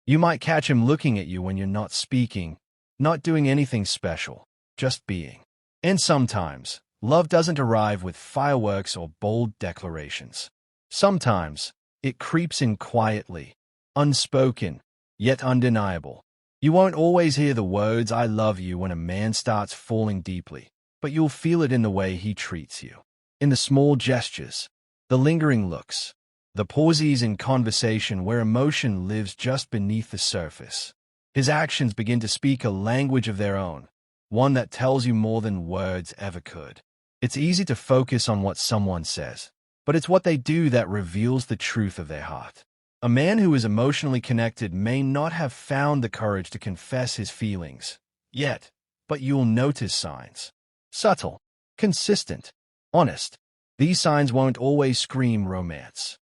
You might catch him looking at you when you're not speaking, not doing anything special, just being. And sometimes, love doesn't arrive with fireworks or bold declarations. Sometimes, it creeps in quietly, unspoken, yet undeniable. You won't always hear the words "I love you" when a man starts falling deeply, but you'll feel it in the way he treats you. In the small gestures, the lingering looks, the pauses in conversation where emotion lives just beneath the surface. His actions begin to speak a language of their own, one that tells you more than words ever could. It's easy to focus on what someone says, but it's what they do that reveals the truth of their heart. A man who is emotionally connected may not have found the courage to confess his feelings yet, but you'll notice signs. Subtle, consistent, honest. These signs won't always scream romance.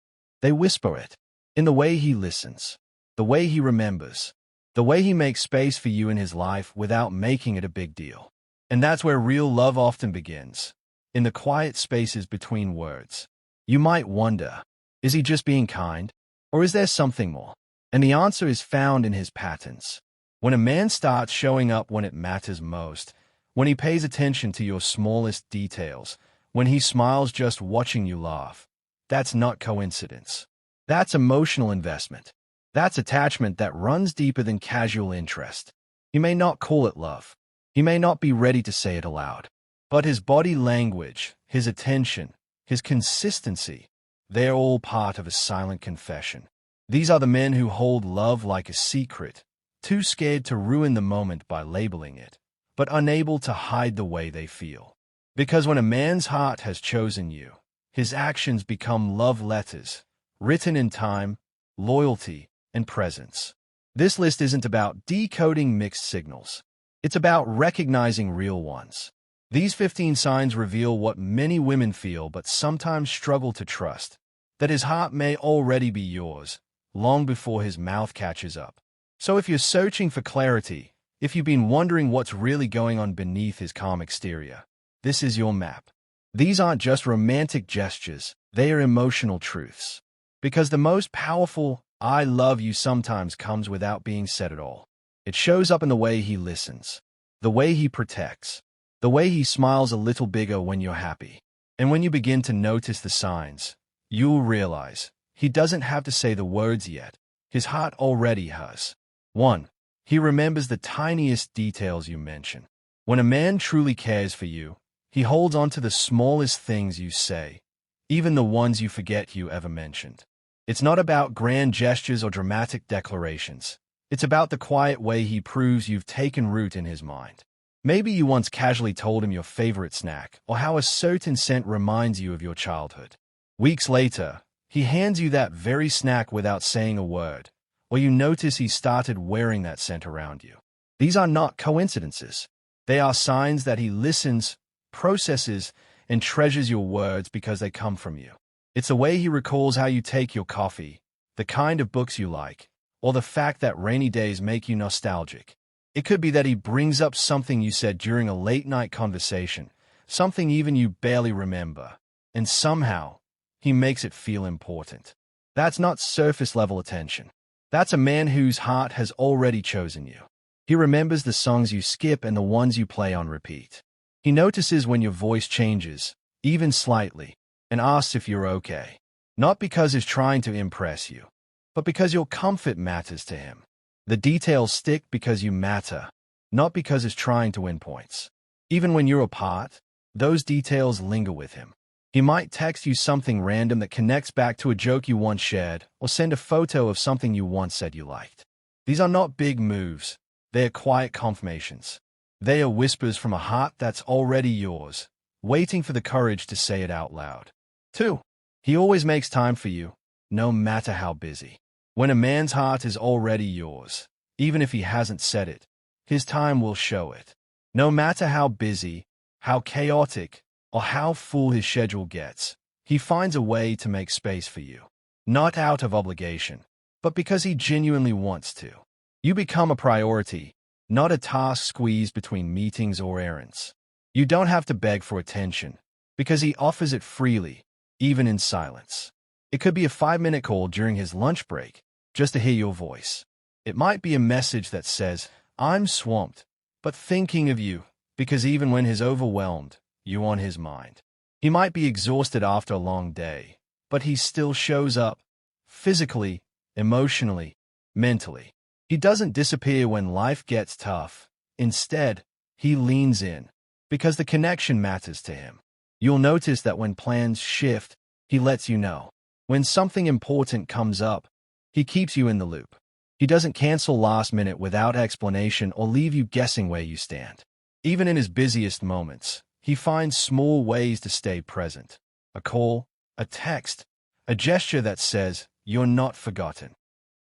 They whisper it, in the way he listens, the way he remembers, the way he makes space for you in his life without making it a big deal. And that's where real love often begins, in the quiet spaces between words. You might wonder, is he just being kind? Or is there something more? And the answer is found in his patterns. When a man starts showing up when it matters most, when he pays attention to your smallest details, when he smiles just watching you laugh, that's not coincidence. That's emotional investment. That's attachment that runs deeper than casual interest. He may not call it love. He may not be ready to say it aloud. But his body language, his attention, his consistency, they're all part of a silent confession. These are the men who hold love like a secret, too scared to ruin the moment by labeling it, but unable to hide the way they feel. Because when a man's heart has chosen you, his actions become love letters, written in time, loyalty, and presence. This list isn't about decoding mixed signals. It's about recognizing real ones. These 15 signs reveal what many women feel but sometimes struggle to trust, that his heart may already be yours, long before his mouth catches up. So if you're searching for clarity, if you've been wondering what's really going on beneath his calm exterior, this is your map. These aren't just romantic gestures, they are emotional truths. Because the most powerful "I love you" sometimes comes without being said at all. It shows up in the way he listens, the way he protects, the way he smiles a little bigger when you're happy. And when you begin to notice the signs, you'll realize he doesn't have to say the words yet. His heart already has. 1. He remembers the tiniest details you mention. When a man truly cares for you, he holds on to the smallest things you say, even the ones you forget you ever mentioned. It's not about grand gestures or dramatic declarations. It's about the quiet way he proves you've taken root in his mind. Maybe you once casually told him your favorite snack, or how a certain scent reminds you of your childhood. Weeks later, he hands you that very snack without saying a word, or you notice he started wearing that scent around you. These are not coincidences. They are signs that he listens, processes, and treasures your words because they come from you. It's the way he recalls how you take your coffee, the kind of books you like, or the fact that rainy days make you nostalgic. It could be that he brings up something you said during a late-night conversation, something even you barely remember, and somehow, he makes it feel important. That's not surface-level attention. That's a man whose heart has already chosen you. He remembers the songs you skip and the ones you play on repeat. He notices when your voice changes, even slightly, and asks if you're okay. Not because he's trying to impress you, but because your comfort matters to him. The details stick because you matter, not because he's trying to win points. Even when you're apart, those details linger with him. He might text you something random that connects back to a joke you once shared, or send a photo of something you once said you liked. These are not big moves. They are quiet confirmations. They are whispers from a heart that's already yours, waiting for the courage to say it out loud. 2. He always makes time for you, no matter how busy. When a man's heart is already yours, even if he hasn't said it, his time will show it. No matter how busy, how chaotic, or how full his schedule gets, he finds a way to make space for you. Not out of obligation, but because he genuinely wants to. You become a priority, not a task squeezed between meetings or errands. You don't have to beg for attention, because he offers it freely, even in silence. It could be a 5-minute call during his lunch break, just to hear your voice. It might be a message that says, I'm swamped, but thinking of you, because even when he's overwhelmed, you're on his mind. He might be exhausted after a long day, but he still shows up, physically, emotionally, mentally. He doesn't disappear when life gets tough. Instead, he leans in, because the connection matters to him. You'll notice that when plans shift, he lets you know. When something important comes up, he keeps you in the loop. He doesn't cancel last minute without explanation or leave you guessing where you stand. Even in his busiest moments, he finds small ways to stay present. A call, a text, a gesture that says, you're not forgotten.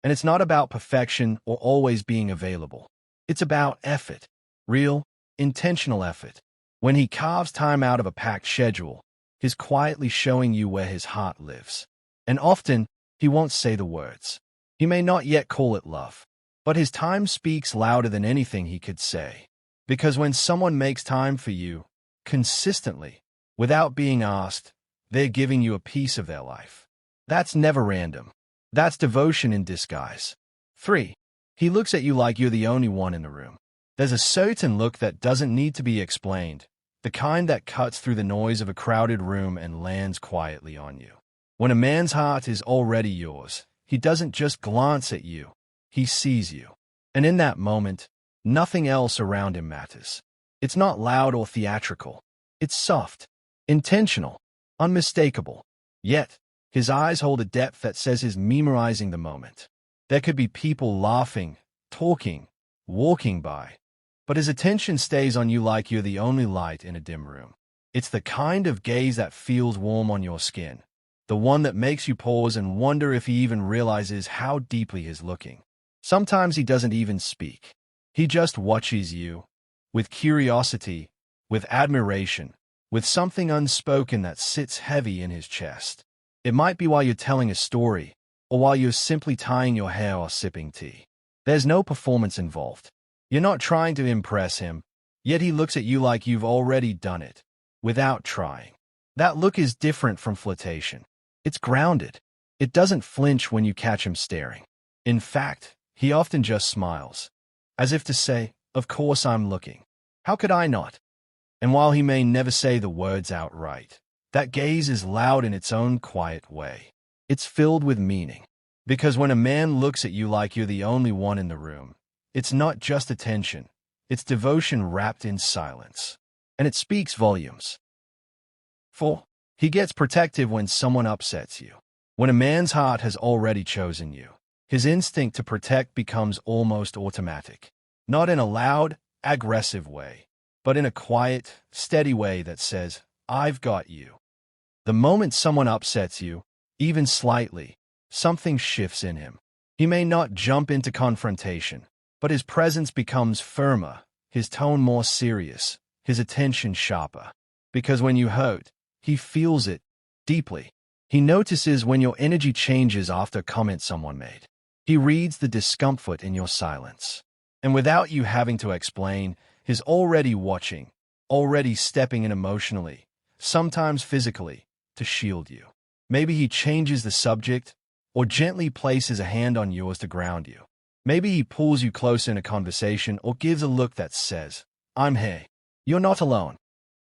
And it's not about perfection or always being available. It's about effort. Real, intentional effort. When he carves time out of a packed schedule, he's quietly showing you where his heart lives. And often, he won't say the words. He may not yet call it love, but his time speaks louder than anything he could say. Because when someone makes time for you, consistently, without being asked, they're giving you a piece of their life. That's never random. That's devotion in disguise. 3. He looks at you like you're the only one in the room. There's a certain look that doesn't need to be explained, the kind that cuts through the noise of a crowded room and lands quietly on you. When a man's heart is already yours, he doesn't just glance at you, he sees you. And in that moment, nothing else around him matters. It's not loud or theatrical. It's soft, intentional, unmistakable. Yet, his eyes hold a depth that says he's memorizing the moment. There could be people laughing, talking, walking by, but his attention stays on you like you're the only light in a dim room. It's the kind of gaze that feels warm on your skin, the one that makes you pause and wonder if he even realizes how deeply he's looking. Sometimes he doesn't even speak. He just watches you, with curiosity, with admiration, with something unspoken that sits heavy in his chest. It might be while you're telling a story, or while you're simply tying your hair or sipping tea. There's no performance involved. You're not trying to impress him, yet he looks at you like you've already done it, without trying. That look is different from flirtation. It's grounded. It doesn't flinch when you catch him staring. In fact, he often just smiles, as if to say, of course I'm looking. How could I not? And while he may never say the words outright, that gaze is loud in its own quiet way. It's filled with meaning. Because when a man looks at you like you're the only one in the room, it's not just attention, it's devotion wrapped in silence. And it speaks volumes. 4. He gets protective when someone upsets you. When a man's heart has already chosen you, his instinct to protect becomes almost automatic. Not in a loud, aggressive way, but in a quiet, steady way that says, I've got you. The moment someone upsets you, even slightly, something shifts in him. He may not jump into confrontation, but his presence becomes firmer, his tone more serious, his attention sharper. Because when you hurt, he feels it deeply. He notices when your energy changes after a comment someone made. He reads the discomfort in your silence. And without you having to explain, he's already watching, already stepping in emotionally, sometimes physically, to shield you. Maybe he changes the subject, or gently places a hand on yours to ground you. Maybe he pulls you closer in a conversation or gives a look that says, I'm here. You're not alone.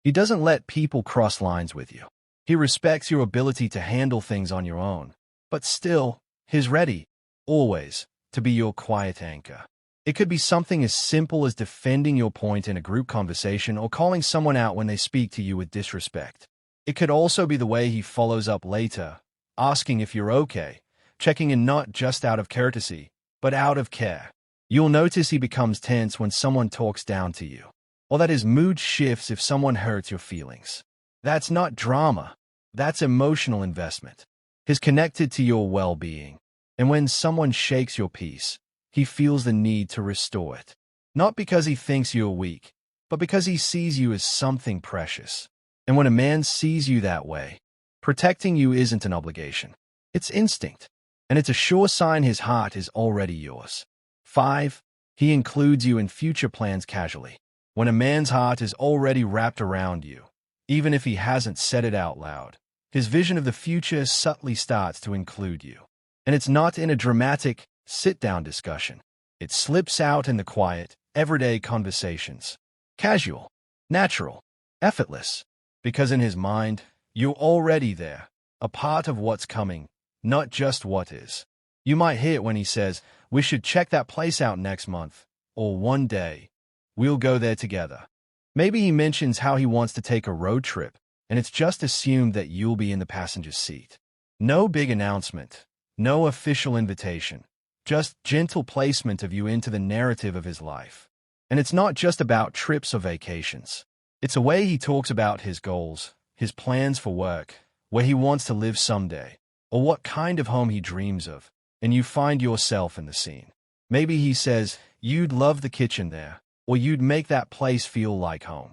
He doesn't let people cross lines with you. He respects your ability to handle things on your own, but still, he's ready, always, to be your quiet anchor. It could be something as simple as defending your point in a group conversation or calling someone out when they speak to you with disrespect. It could also be the way he follows up later, asking if you're okay, checking in not just out of courtesy, but out of care. You'll notice he becomes tense when someone talks down to you, or that his mood shifts if someone hurts your feelings. That's not drama. That's emotional investment. He's connected to your well-being, and when someone shakes your peace, he feels the need to restore it. Not because he thinks you're weak, but because he sees you as something precious. And when a man sees you that way, protecting you isn't an obligation. It's instinct, and it's a sure sign his heart is already yours. 5. He includes you in future plans casually. When a man's heart is already wrapped around you, even if he hasn't said it out loud, his vision of the future subtly starts to include you. And it's not in a dramatic, sit-down discussion. It slips out in the quiet, everyday conversations. Casual, natural, effortless. Because in his mind, you're already there, a part of what's coming, not just what is. You might hear it when he says, "We should check that place out next month," or "One day, we'll go there together." Maybe he mentions how he wants to take a road trip, and it's just assumed that you'll be in the passenger seat. No big announcement, no official invitation, just gentle placement of you into the narrative of his life. And it's not just about trips or vacations. It's a way he talks about his goals, his plans for work, where he wants to live someday, or what kind of home he dreams of, and you find yourself in the scene. Maybe he says, "You'd love the kitchen there," or "You'd make that place feel like home."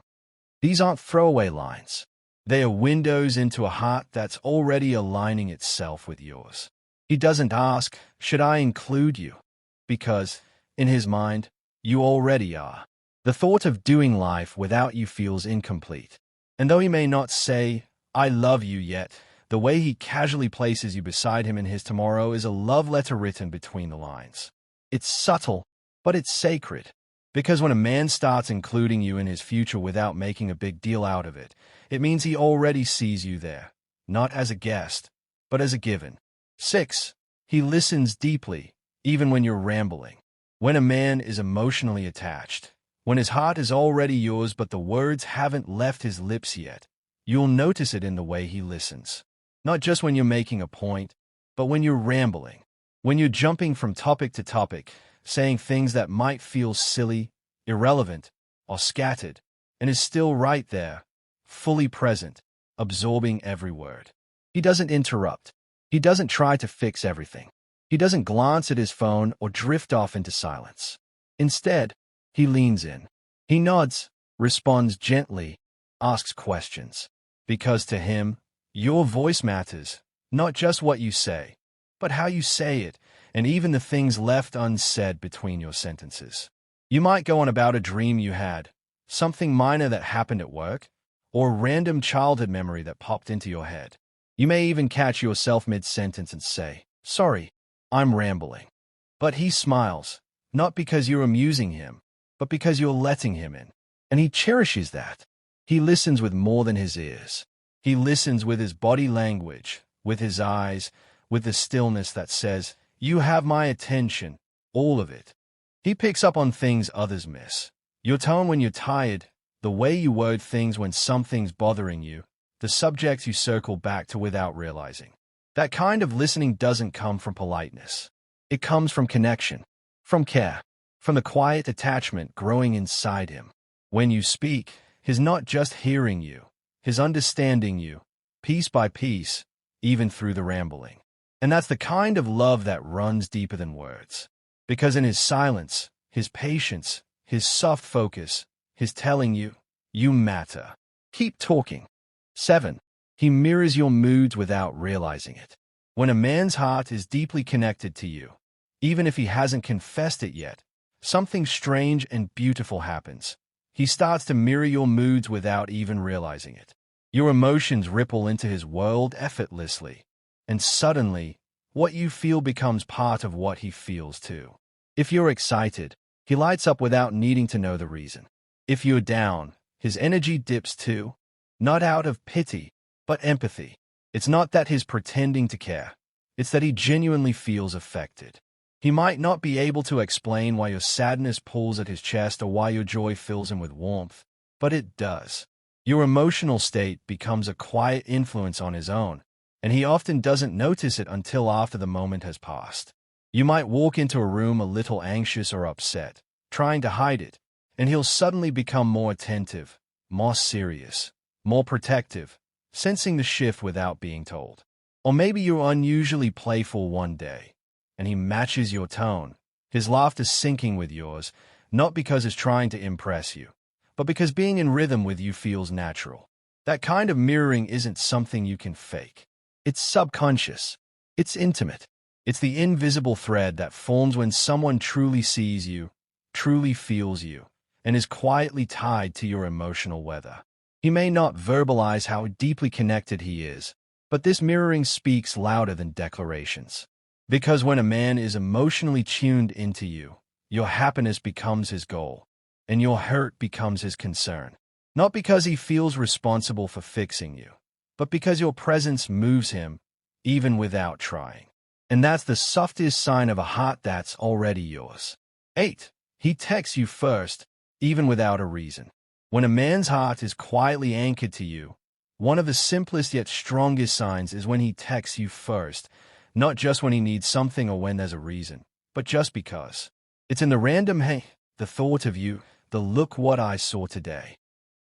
These aren't throwaway lines. They are windows into a heart that's already aligning itself with yours. He doesn't ask, "Should I include you?" Because, in his mind, you already are. The thought of doing life without you feels incomplete. And though he may not say, "I love you" yet, the way he casually places you beside him in his tomorrow is a love letter written between the lines. It's subtle, but it's sacred. Because when a man starts including you in his future without making a big deal out of it, it means he already sees you there, not as a guest, but as a given. 6. He listens deeply, even when you're rambling. When a man is emotionally attached, when his heart is already yours but the words haven't left his lips yet, you'll notice it in the way he listens. Not just when you're making a point, but when you're rambling. When you're jumping from topic to topic, saying things that might feel silly, irrelevant, or scattered, and is still right there, fully present, absorbing every word. He doesn't interrupt. He doesn't try to fix everything. He doesn't glance at his phone or drift off into silence. Instead, he leans in. He nods, responds gently, asks questions. Because to him, your voice matters, not just what you say, but how you say it, and even the things left unsaid between your sentences. You might go on about a dream you had, something minor that happened at work, or a random childhood memory that popped into your head. You may even catch yourself mid-sentence and say, "Sorry, I'm rambling." But he smiles, not because you're amusing him, but because you're letting him in. And he cherishes that. He listens with more than his ears. He listens with his body language, with his eyes, with the stillness that says, "You have my attention," all of it. He picks up on things others miss. Your tone when you're tired, the way you word things when something's bothering you, the subjects you circle back to without realizing. That kind of listening doesn't come from politeness. It comes from connection, from care, from the quiet attachment growing inside him. When you speak, he's not just hearing you, he's understanding you, piece by piece, even through the rambling. And that's the kind of love that runs deeper than words. Because in his silence, his patience, his soft focus, his telling you, you matter. Keep talking. 7. He mirrors your moods without realizing it. When a man's heart is deeply connected to you, even if he hasn't confessed it yet, something strange and beautiful happens. He starts to mirror your moods without even realizing it. Your emotions ripple into his world effortlessly, and suddenly, what you feel becomes part of what he feels too. If you're excited, he lights up without needing to know the reason. If you're down, his energy dips too, not out of pity, but empathy. It's not that he's pretending to care. It's that he genuinely feels affected. He might not be able to explain why your sadness pulls at his chest or why your joy fills him with warmth, but it does. Your emotional state becomes a quiet influence on his own, and he often doesn't notice it until after the moment has passed. You might walk into a room a little anxious or upset, trying to hide it, and he'll suddenly become more attentive, more serious, more protective, sensing the shift without being told. Or maybe you're unusually playful one day, and he matches your tone, his laughter syncing with yours, not because he's trying to impress you, but because being in rhythm with you feels natural. That kind of mirroring isn't something you can fake. It's subconscious. It's intimate. It's the invisible thread that forms when someone truly sees you, truly feels you, and is quietly tied to your emotional weather. He may not verbalize how deeply connected he is, but this mirroring speaks louder than declarations. Because when a man is emotionally tuned into you, your happiness becomes his goal, and your hurt becomes his concern. Not because he feels responsible for fixing you, but because your presence moves him, even without trying. And that's the softest sign of a heart that's already yours. 8. He texts you first, even without a reason. When a man's heart is quietly anchored to you, one of the simplest yet strongest signs is when he texts you first, not just when he needs something or when there's a reason, but just because. It's in the random hey, the thought of you, the look what I saw today.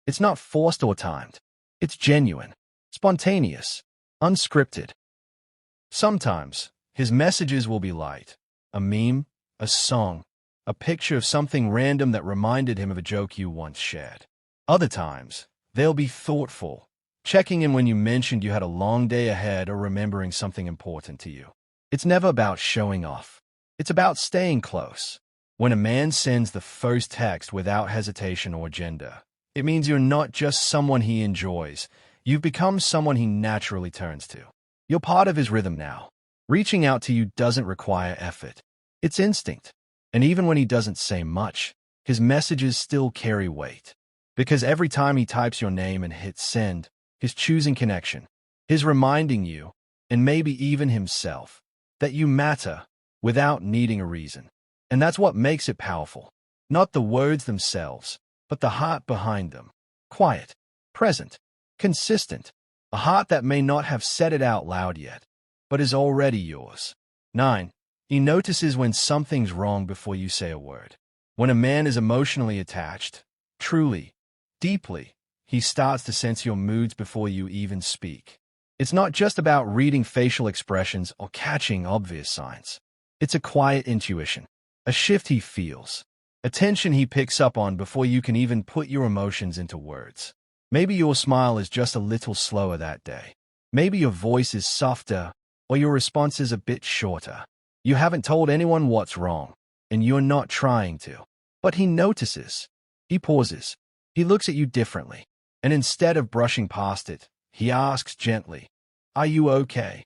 It's not forced or timed. It's genuine, spontaneous, unscripted. Sometimes, his messages will be light, a meme, a song, a picture of something random that reminded him of a joke you once shared. Other times, they'll be thoughtful, checking in when you mentioned you had a long day ahead or remembering something important to you. It's never about showing off. It's about staying close. When a man sends the first text without hesitation or agenda, it means you're not just someone he enjoys. You've become someone he naturally turns to. You're part of his rhythm now. Reaching out to you doesn't require effort. It's instinct. And even when he doesn't say much, his messages still carry weight. Because every time he types your name and hits send, he's choosing connection. He's reminding you, and maybe even himself, that you matter without needing a reason. And that's what makes it powerful. Not the words themselves, but the heart behind them. Quiet, present, consistent. A heart that may not have said it out loud yet, but is already yours. 9. He notices when something's wrong before you say a word. When a man is emotionally attached, truly, deeply, he starts to sense your moods before you even speak. It's not just about reading facial expressions or catching obvious signs. It's a quiet intuition, a shift he feels, a tension he picks up on before you can even put your emotions into words. Maybe your smile is just a little slower that day. Maybe your voice is softer, or your response is a bit shorter. You haven't told anyone what's wrong, and you're not trying to. But he notices. He pauses. He looks at you differently. And instead of brushing past it, he asks gently, "Are you okay?"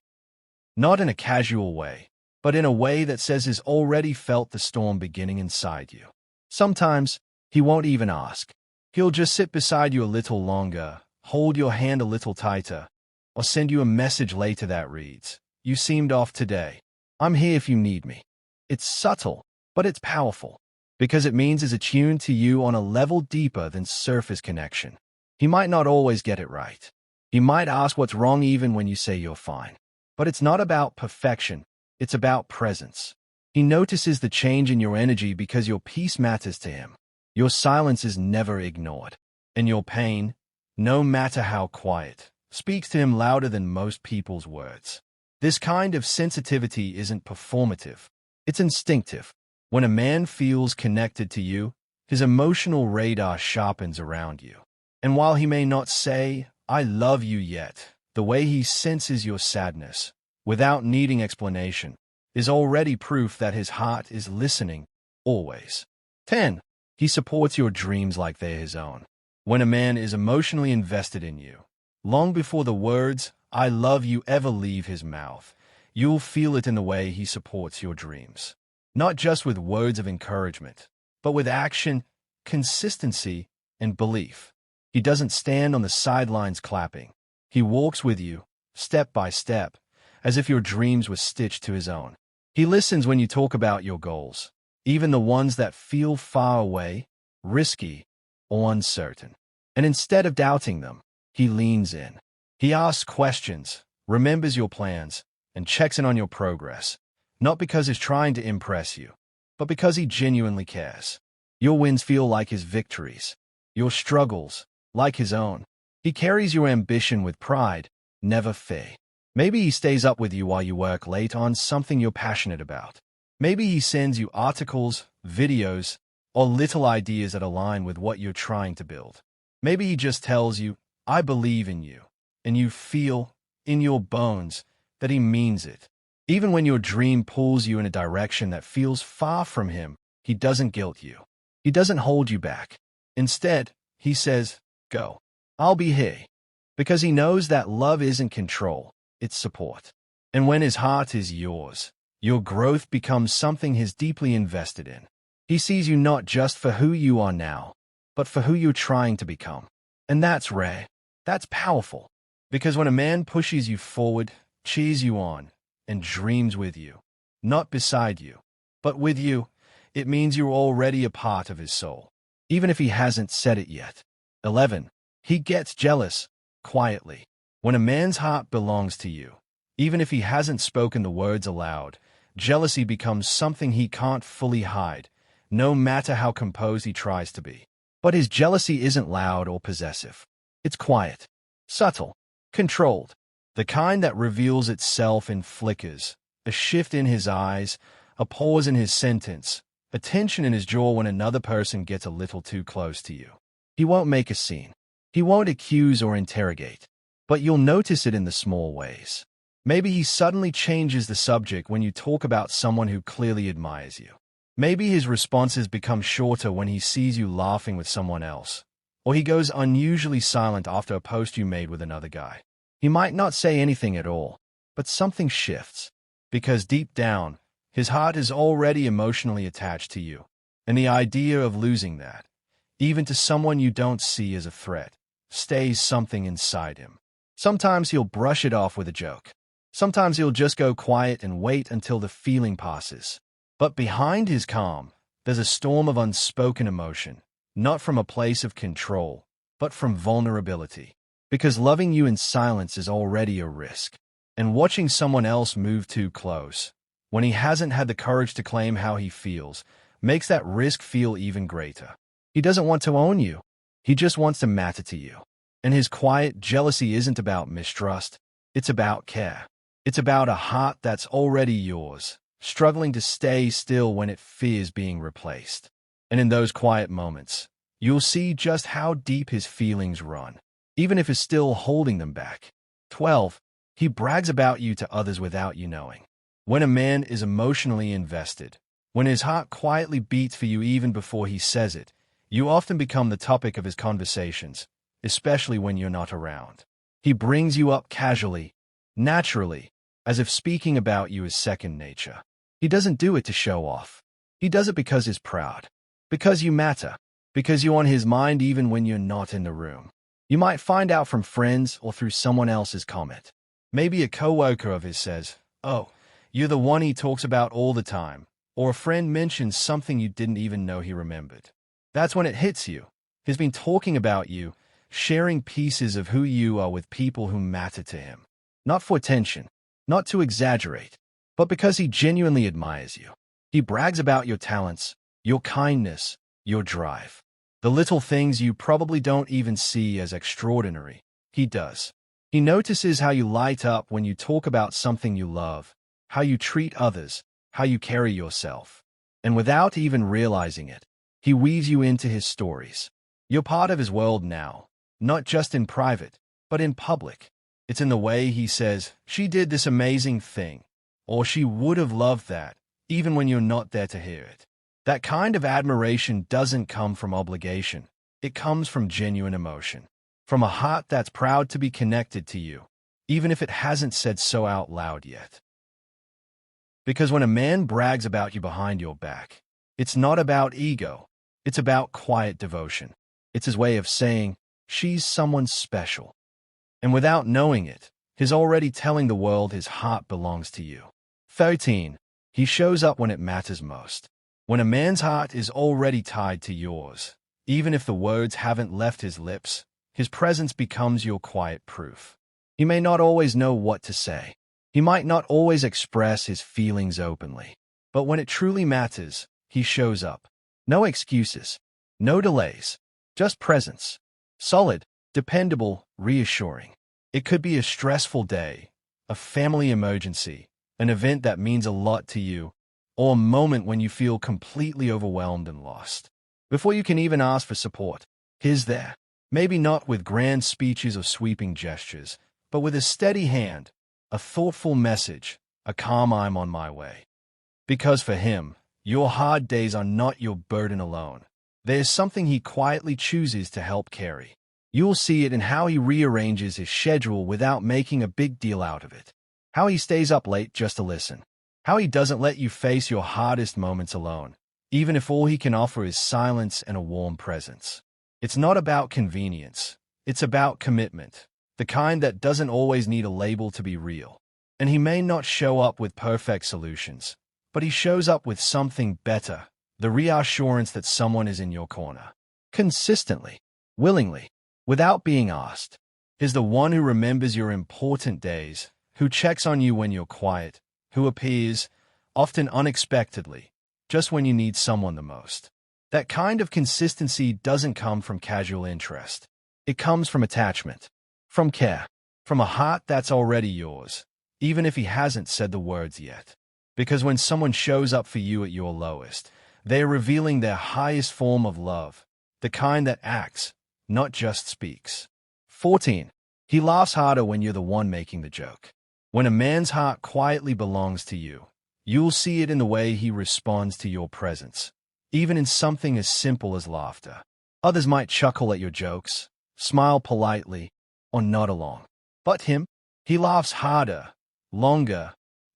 Not in a casual way, but in a way that says he's already felt the storm beginning inside you. Sometimes, he won't even ask. He'll just sit beside you a little longer, hold your hand a little tighter, or send you a message later that reads, "You seemed off today. I'm here if you need me." It's subtle, but it's powerful, because it means he's attuned to you on a level deeper than surface connection. He might not always get it right. He might ask what's wrong even when you say you're fine. But it's not about perfection. It's about presence. He notices the change in your energy because your peace matters to him. Your silence is never ignored. And your pain, no matter how quiet, speaks to him louder than most people's words. This kind of sensitivity isn't performative. It's instinctive. When a man feels connected to you, his emotional radar sharpens around you. And while he may not say, "I love you" yet, the way he senses your sadness, without needing explanation, is already proof that his heart is listening, always. 10. He supports your dreams like they're his own. When a man is emotionally invested in you, long before the words, "I love you" ever leave his mouth, you'll feel it in the way he supports your dreams. Not just with words of encouragement, but with action, consistency, and belief. He doesn't stand on the sidelines clapping. He walks with you, step by step, as if your dreams were stitched to his own. He listens when you talk about your goals, even the ones that feel far away, risky, or uncertain. And instead of doubting them, he leans in. He asks questions, remembers your plans, and checks in on your progress, not because he's trying to impress you, but because he genuinely cares. Your wins feel like his victories, your struggles like his own. He carries your ambition with pride, never fear. Maybe he stays up with you while you work late on something you're passionate about. Maybe he sends you articles, videos, or little ideas that align with what you're trying to build. Maybe he just tells you, "I believe in you," and you feel, in your bones, that he means it. Even when your dream pulls you in a direction that feels far from him, he doesn't guilt you. He doesn't hold you back. Instead, he says, "Go. I'll be here." Because he knows that love isn't control, it's support. And when his heart is yours, your growth becomes something he's deeply invested in. He sees you not just for who you are now, but for who you're trying to become. And that's rare. That's powerful. Because when a man pushes you forward, cheers you on, and dreams with you, not beside you, but with you, it means you're already a part of his soul, even if he hasn't said it yet. 11. He gets jealous, quietly. When a man's heart belongs to you, even if he hasn't spoken the words aloud, jealousy becomes something he can't fully hide, no matter how composed he tries to be. But his jealousy isn't loud or possessive. It's quiet, subtle, controlled, the kind that reveals itself in flickers, a shift in his eyes, a pause in his sentence, a tension in his jaw when another person gets a little too close to you. He won't make a scene. He won't accuse or interrogate. But you'll notice it in the small ways. Maybe he suddenly changes the subject when you talk about someone who clearly admires you. Maybe his responses become shorter when he sees you laughing with someone else. Or he goes unusually silent after a post you made with another guy. He might not say anything at all, but something shifts. Because deep down, his heart is already emotionally attached to you. And the idea of losing that, even to someone you don't see as a threat, stays something inside him. Sometimes he'll brush it off with a joke. Sometimes he'll just go quiet and wait until the feeling passes. But behind his calm, there's a storm of unspoken emotion, not from a place of control, but from vulnerability. Because loving you in silence is already a risk. And watching someone else move too close, when he hasn't had the courage to claim how he feels, makes that risk feel even greater. He doesn't want to own you. He just wants to matter to you. And his quiet jealousy isn't about mistrust. It's about care. It's about a heart that's already yours, struggling to stay still when it fears being replaced. And in those quiet moments, you'll see just how deep his feelings run, even if he's still holding them back. 12. He brags about you to others without you knowing. When a man is emotionally invested, when his heart quietly beats for you even before he says it, you often become the topic of his conversations, especially when you're not around. He brings you up casually, naturally, as if speaking about you is second nature. He doesn't do it to show off. He does it because he's proud. Because you matter. Because you're on his mind even when you're not in the room. You might find out from friends or through someone else's comment. Maybe a coworker of his says, "Oh, you're the one he talks about all the time." Or a friend mentions something you didn't even know he remembered. That's when it hits you. He's been talking about you, sharing pieces of who you are with people who matter to him. Not for attention, not to exaggerate, but because he genuinely admires you. He brags about your talents, your kindness, your drive. The little things you probably don't even see as extraordinary. He does. He notices how you light up when you talk about something you love, how you treat others, how you carry yourself. And without even realizing it, he weaves you into his stories. You're part of his world now. Not just in private, but in public. It's in the way he says, "She did this amazing thing," or "She would have loved that," even when you're not there to hear it. That kind of admiration doesn't come from obligation. It comes from genuine emotion. From a heart that's proud to be connected to you, even if it hasn't said so out loud yet. Because when a man brags about you behind your back, it's not about ego. It's about quiet devotion. It's his way of saying, "She's someone special." And without knowing it, he's already telling the world his heart belongs to you. 13. He shows up when it matters most. When a man's heart is already tied to yours, even if the words haven't left his lips, his presence becomes your quiet proof. He may not always know what to say. He might not always express his feelings openly. But when it truly matters, he shows up. No excuses. No delays. Just presence. Solid, dependable, reassuring. It could be a stressful day, a family emergency, an event that means a lot to you, or a moment when you feel completely overwhelmed and lost. Before you can even ask for support, he's there. Maybe not with grand speeches or sweeping gestures, but with a steady hand, a thoughtful message, a calm "I'm on my way." Because for him, your hard days are not your burden alone. There's something he quietly chooses to help carry. You'll see it in how he rearranges his schedule without making a big deal out of it. How he stays up late just to listen. How he doesn't let you face your hardest moments alone, even if all he can offer is silence and a warm presence. It's not about convenience. It's about commitment, the kind that doesn't always need a label to be real. And he may not show up with perfect solutions, but he shows up with something better, the reassurance that someone is in your corner. Consistently, willingly, without being asked. Is the one who remembers your important days, who checks on you when you're quiet, who appears, often unexpectedly, just when you need someone the most. That kind of consistency doesn't come from casual interest. It comes from attachment, from care, from a heart that's already yours, even if he hasn't said the words yet. Because when someone shows up for you at your lowest, they are revealing their highest form of love, the kind that acts, not just speaks. 14. He laughs harder when you're the one making the joke. When a man's heart quietly belongs to you, you'll see it in the way he responds to your presence, even in something as simple as laughter. Others might chuckle at your jokes, smile politely, or nod along. But him, he laughs harder, longer,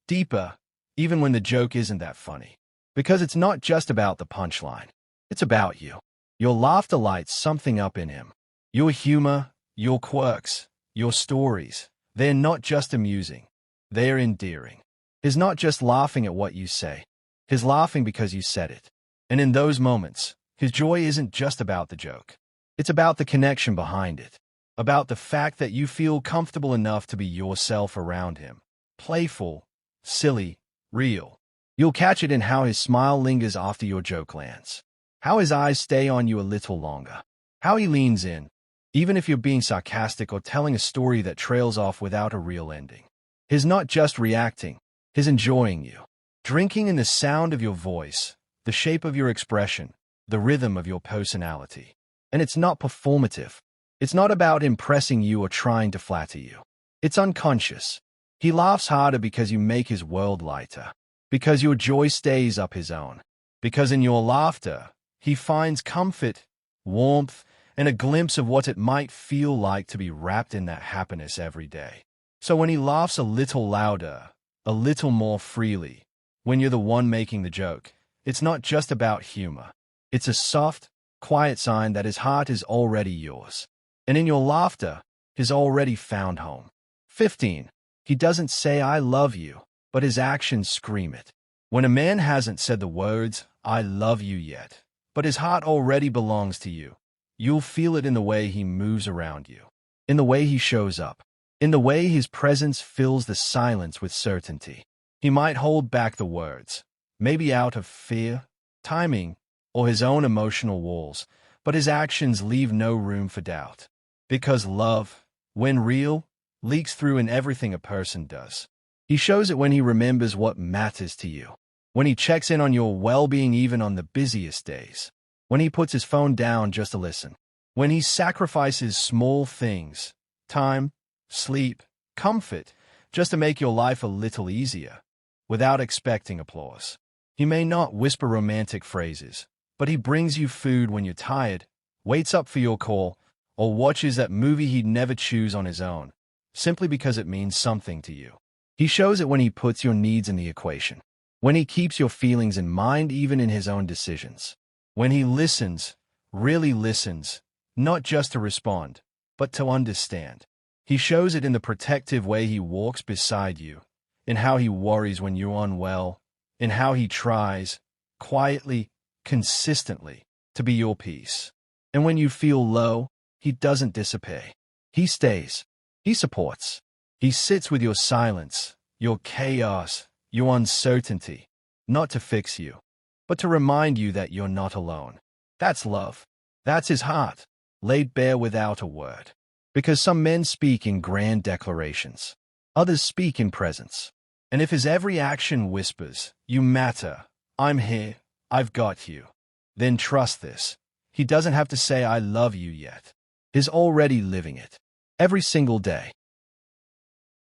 deeper, even when the joke isn't that funny. Because it's not just about the punchline. It's about you. Your laughter lights something up in him. Your humor, your quirks, your stories, they're not just amusing. They're endearing. He's not just laughing at what you say. He's laughing because you said it. And in those moments, his joy isn't just about the joke. It's about the connection behind it. About the fact that you feel comfortable enough to be yourself around him. Playful, silly, real. You'll catch it in how his smile lingers after your joke lands. How his eyes stay on you a little longer. How he leans in, even if you're being sarcastic or telling a story that trails off without a real ending. He's not just reacting, he's enjoying you. Drinking in the sound of your voice, the shape of your expression, the rhythm of your personality. And it's not performative. It's not about impressing you or trying to flatter you. It's unconscious. He laughs harder because you make his world lighter. Because your joy stays up his own. Because in your laughter, he finds comfort, warmth, and a glimpse of what it might feel like to be wrapped in that happiness every day. So when he laughs a little louder, a little more freely, when you're the one making the joke, it's not just about humor. It's a soft, quiet sign that his heart is already yours. And in your laughter, he's already found home. 15. He doesn't say I love you, but his actions scream it. When a man hasn't said the words, I love you yet, but his heart already belongs to you, you'll feel it in the way he moves around you, in the way he shows up, in the way his presence fills the silence with certainty. He might hold back the words, maybe out of fear, timing, or his own emotional walls, but his actions leave no room for doubt. Because love, when real, leaks through in everything a person does. He shows it when he remembers what matters to you, when he checks in on your well-being even on the busiest days, when he puts his phone down just to listen, when he sacrifices small things, time, sleep, comfort, just to make your life a little easier, without expecting applause. He may not whisper romantic phrases, but he brings you food when you're tired, waits up for your call, or watches that movie he'd never choose on his own, simply because it means something to you. He shows it when he puts your needs in the equation, when he keeps your feelings in mind even in his own decisions, when he listens, really listens, not just to respond, but to understand. He shows it in the protective way he walks beside you, in how he worries when you're unwell, in how he tries, quietly, consistently, to be your peace. And when you feel low, he doesn't disappear. He stays. He supports. He sits with your silence, your chaos, your uncertainty, not to fix you, but to remind you that you're not alone. That's love. That's his heart, laid bare without a word. Because some men speak in grand declarations. Others speak in presence. And if his every action whispers, you matter, I'm here, I've got you, then trust this. He doesn't have to say I love you yet. He's already living it. Every single day.